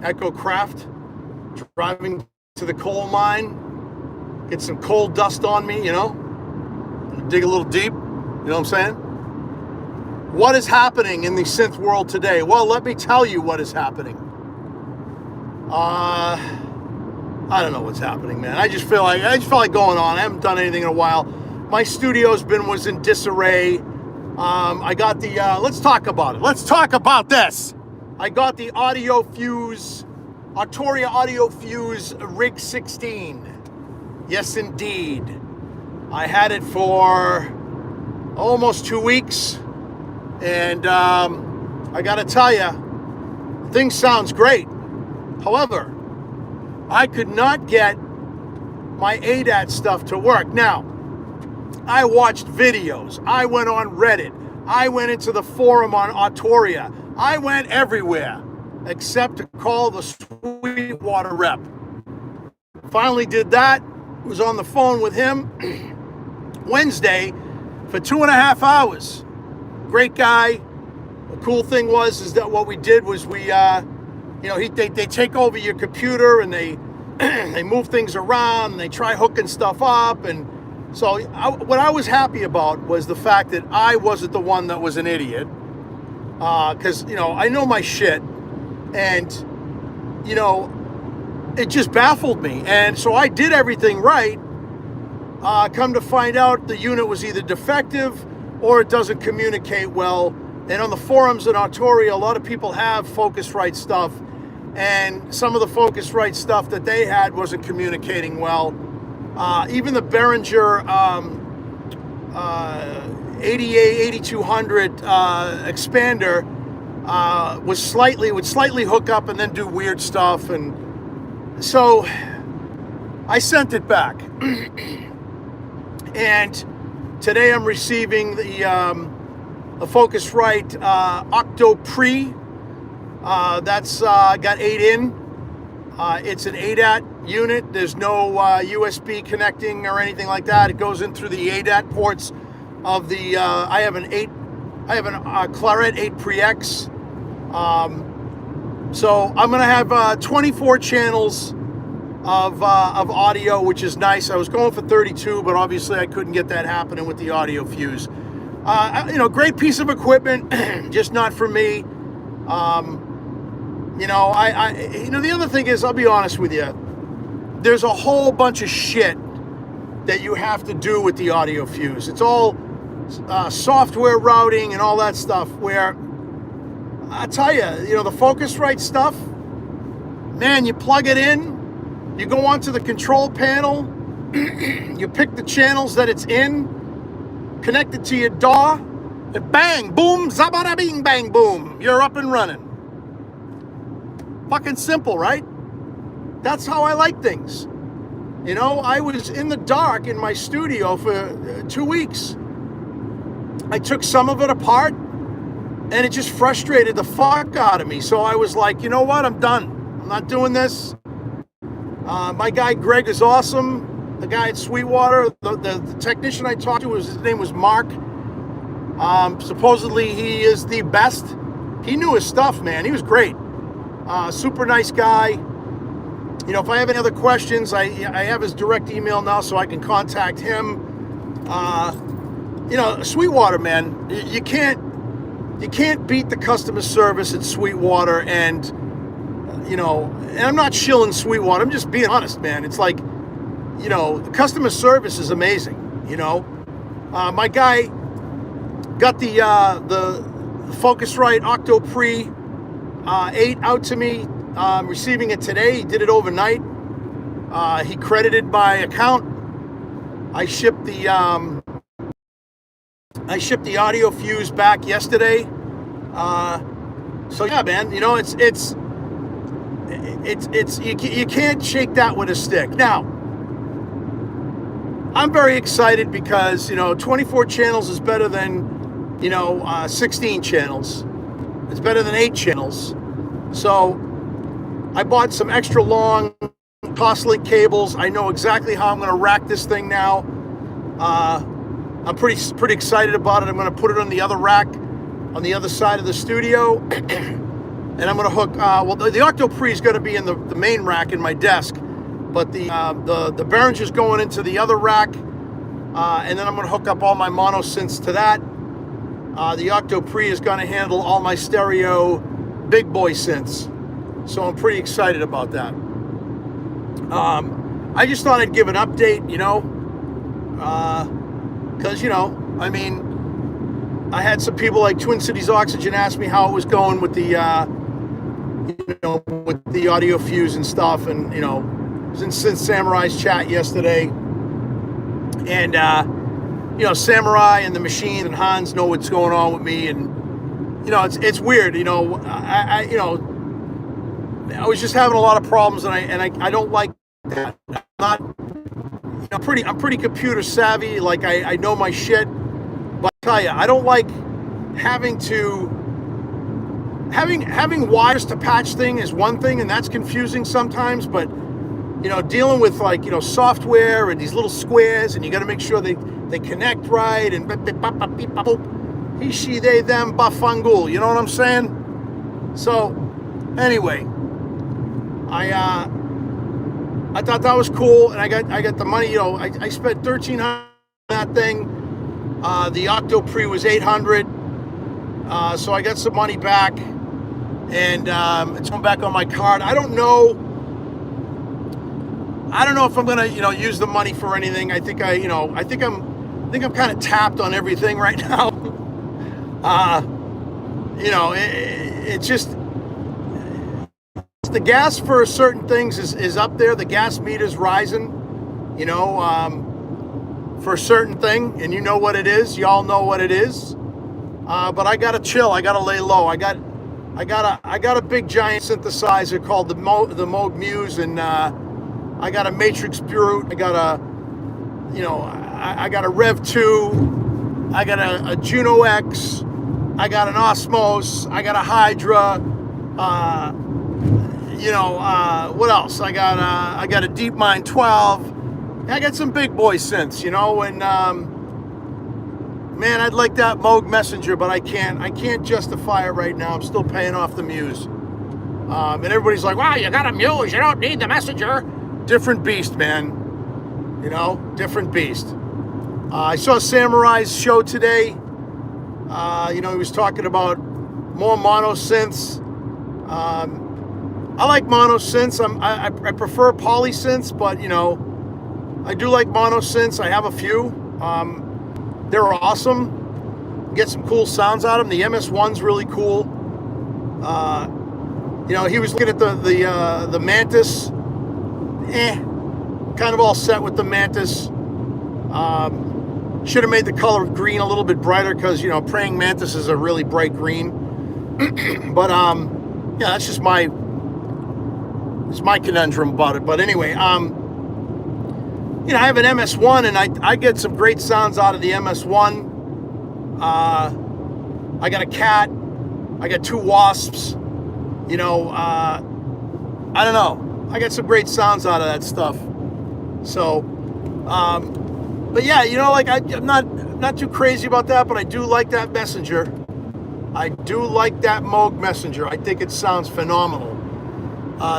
Echo Craft, driving to the coal mine, get some coal dust on me, dig a little deep, you know what I'm saying? What is happening in the synth world today? Well, let me tell you what is happening. I don't know what's happening, man. I just feel like going on. I haven't done anything in a while. My studio's was in disarray. I got the, let's talk about it. Let's talk about this. I got the Audio Fuse, Arturia Audio Fuse Rig 16. Yes, indeed. I had it for almost 2 weeks. And I gotta tell you, things sounds great. However, I could not get my ADAT stuff to work. Now, I watched videos. I went on Reddit. I went into the forum on Arturia. I went everywhere except to call the Sweetwater rep. Finally did that. Was on the phone with him Wednesday for 2.5 hours. Great guy. The cool thing is that what we did was we, they take over your computer and they they move things around and they try hooking stuff up. And so what I was happy about was the fact that I wasn't the one that was an idiot, because I know my shit, and it just baffled me. And so I did everything right. Come to find out, the unit was either defective or it doesn't communicate well. And on the forums in Arturia, a lot of people have Focusrite stuff, and some of the Focusrite stuff that they had wasn't communicating well. Even the Behringer 8200 expander would slightly hook up and then do weird stuff, and so I sent it back. And today I'm receiving the Focusrite Octo Pre. That's got 8 in. It's an ADAT unit. There's no USB connecting or anything like that. It goes in through the ADAT ports of the. I have an Claret 8 Pre-X. So I'm gonna have 24 channels of audio, which is nice. I was going for 32, but obviously I couldn't get that happening with the Audio Fuse. Great piece of equipment, just not for me. The other thing is, I'll be honest with you, there's a whole bunch of shit that you have to do with the Audio Fuse. It's all software routing and all that stuff, where I tell you, the Focusrite stuff, man, you plug it in, you go onto the control panel, you pick the channels that it's in, connect it to your DAW, and bang, boom, zabada bing, bang, boom, you're up and running. Fucking simple, right? That's how I like things. I was in the dark in my studio for 2 weeks. I took some of it apart, and it just frustrated the fuck out of me. So I was like, you know what? I'm done. I'm not doing this. My guy Greg is awesome. The guy at Sweetwater, the technician I talked to, his name was Mark. Supposedly he is the best. He knew his stuff, man. He was great. Super nice guy. If I have any other questions, I have his direct email now, so I can contact him. Sweetwater, man, you can't beat the customer service at Sweetwater. And and I'm not shilling Sweetwater. I'm just being honest, man. It's like, the customer service is amazing. My guy got the Focusrite Octo Pre 8 out to me. I'm receiving it today. He did it overnight. He credited my account. I shipped the Audio Fuse back yesterday. So yeah, man. You can't shake that with a stick. Now, I'm very excited because 24 channels is better than 16 channels. It's better than 8 channels. So I bought some extra long Toslink cables. I know exactly how I'm going to rack this thing now. I'm pretty excited about it. I'm going to put it on the other rack on the other side of the studio. and I'm going to hook. Well, the Arturia is going to be in the main rack in my desk, but the Behringer's going into the other rack, and then I'm going to hook up all my mono synths to that. The Arturia is going to handle all my stereo big boy synths, so I'm pretty excited about that. I just thought I'd give an update, because I mean, I had some people like Twin Cities Oxygen ask me how it was going with the with the audio fuse and stuff, and I was in Synth Samurai's chat yesterday, and Samurai and the Machine and Hans know what's going on with me, and it's weird. I was just having a lot of problems, and I don't like that. I'm pretty computer savvy. Like I know my shit, but I tell you, I don't like having wires to patch thing is one thing, and that's confusing sometimes. But dealing with software and these little squares, and you got to make sure they connect right, and he, she, they, them, bafangul. You know what I'm saying? So anyway, I thought that was cool, and I got the money. I spent $1,300 on that thing. The Arturia was $800, so I got some money back, and it's going back on my card. I don't know if I'm gonna use the money for anything. I think I'm kind of tapped on everything right now. It's just. The gas for certain things is up there. The gas meter's rising, for a certain thing, and you know what it is. Y'all know what it is. But I gotta chill. I gotta lay low. I got a big giant synthesizer called the Moog Muse, and I got a Matrix Brute. I got a Rev 2. I got a Juno X. I got an Osmos. I got a Hydra. What else? I got a DeepMind 12. I got some big boy synths, and man, I'd like that Moog Messenger, but I can't justify it right now. I'm still paying off the Muse. And everybody's like, wow, you got a Muse, you don't need the Messenger. Different beast, man. Different beast. I saw Samurai's show today. He was talking about more mono synths. I like mono synths. I prefer poly synths, but I do like mono synths. I have a few. They're awesome. Get some cool sounds out of them. The MS1's really cool. He was looking at the Mantis. Kind of all set with the Mantis. Should have made the color green a little bit brighter, because praying mantises are really bright green. But that's just my conundrum about it. But anyway, I have an MS1, and I get some great sounds out of the MS1. I got a cat. I got 2 wasps. I don't know. I got some great sounds out of that stuff. So, but yeah, I'm not too crazy about that, but I do like that Messenger. I do like that Moog Messenger. I think it sounds phenomenal.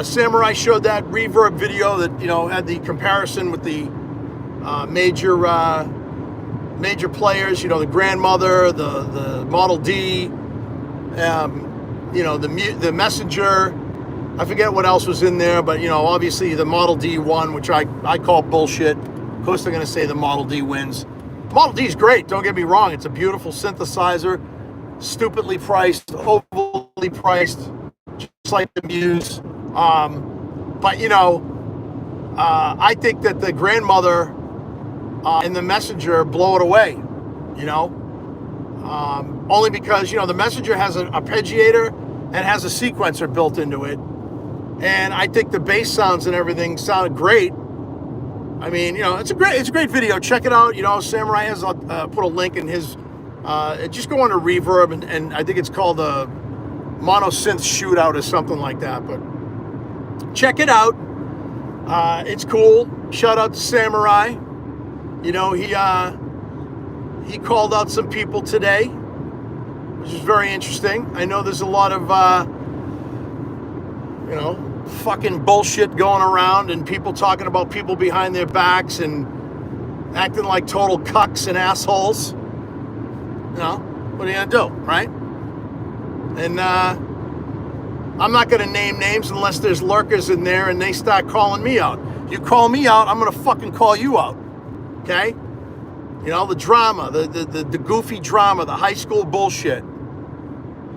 Samurai showed that reverb video that had the comparison with the major players. The Grandmother, the Model D, the Messenger. I forget what else was in there, but obviously the Model D won, which I call bullshit. Of course, they're going to say the Model D wins. Model D is great. Don't get me wrong. It's a beautiful synthesizer, stupidly priced, overly priced, just like the Muse. But I think that the Grandmother and the Messenger blow it away. Only because the Messenger has an arpeggiator and has a sequencer built into it, and I think the bass sounds and everything sounded great. I mean, it's a great video. Check it out. Samurai has put a link in his. Just go under Reverb, and I think it's called a Mono Synth Shootout or something like that. But check it out. It's cool. Shout out to Samurai. He called out some people today, which is very interesting. I know there's a lot of you know, fucking bullshit going around and people talking about people behind their backs and acting like total cucks and assholes. You know, what are you gonna do, right? And I'm not gonna name names unless there's lurkers in there and they start calling me out. You call me out, I'm gonna fucking call you out. Okay? You know, the drama, the goofy drama, the high school bullshit.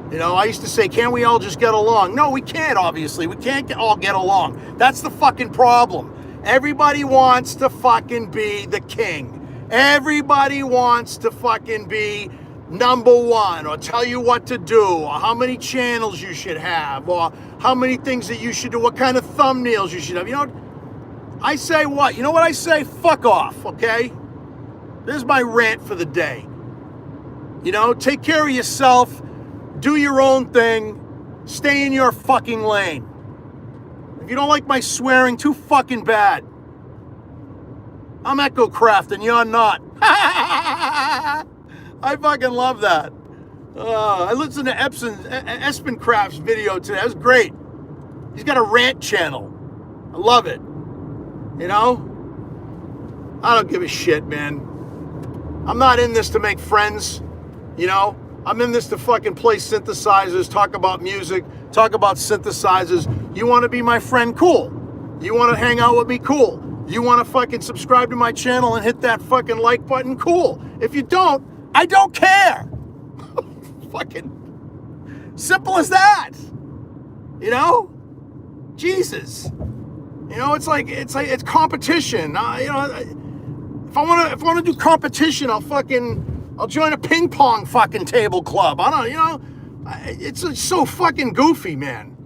You know, I used to say, can't we all just get along? No, we can't, obviously. We can't all get along. That's the fucking problem. Everybody wants to fucking be the king. Everybody wants to fucking be number one, or tell you what to do, or how many channels you should have, or how many things that you should do, what kind of thumbnails you should have. You know, I say what? You know what I say? Fuck off, okay? There's my rant for the day. You know, take care of yourself. Do your own thing. Stay in your fucking lane. If you don't like my swearing, too fucking bad. I'm Echo Craft and you're not. I fucking love that. I listened to Espen Craft's video today. That was great. He's got a rant channel. I love it. You know? I don't give a shit, man. I'm not in this to make friends. You know? I'm in this to fucking play synthesizers, talk about music, talk about synthesizers. You want to be my friend? Cool. You want to hang out with me? Cool. You want to fucking subscribe to my channel and hit that fucking like button? Cool. If you don't, I don't care. Fucking simple as that. You know? Jesus. You know, it's competition. You know, if I want to do competition, I'll join a ping pong fucking table club. I don't, you know, it's so fucking goofy, man.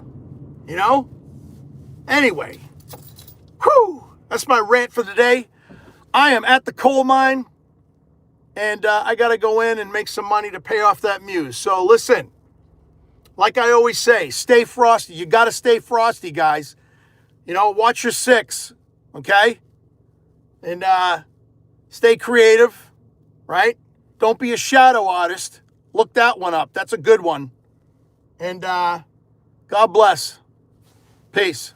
You know? Anyway, whew, that's my rant for the day. I am at the coal mine, and I got to go in and make some money to pay off that muse. So listen, like I always say, stay frosty. You got to stay frosty, guys. You know, watch your six, okay? And stay creative, right? Don't be a shadow artist. Look that one up. That's a good one. And God bless. Peace.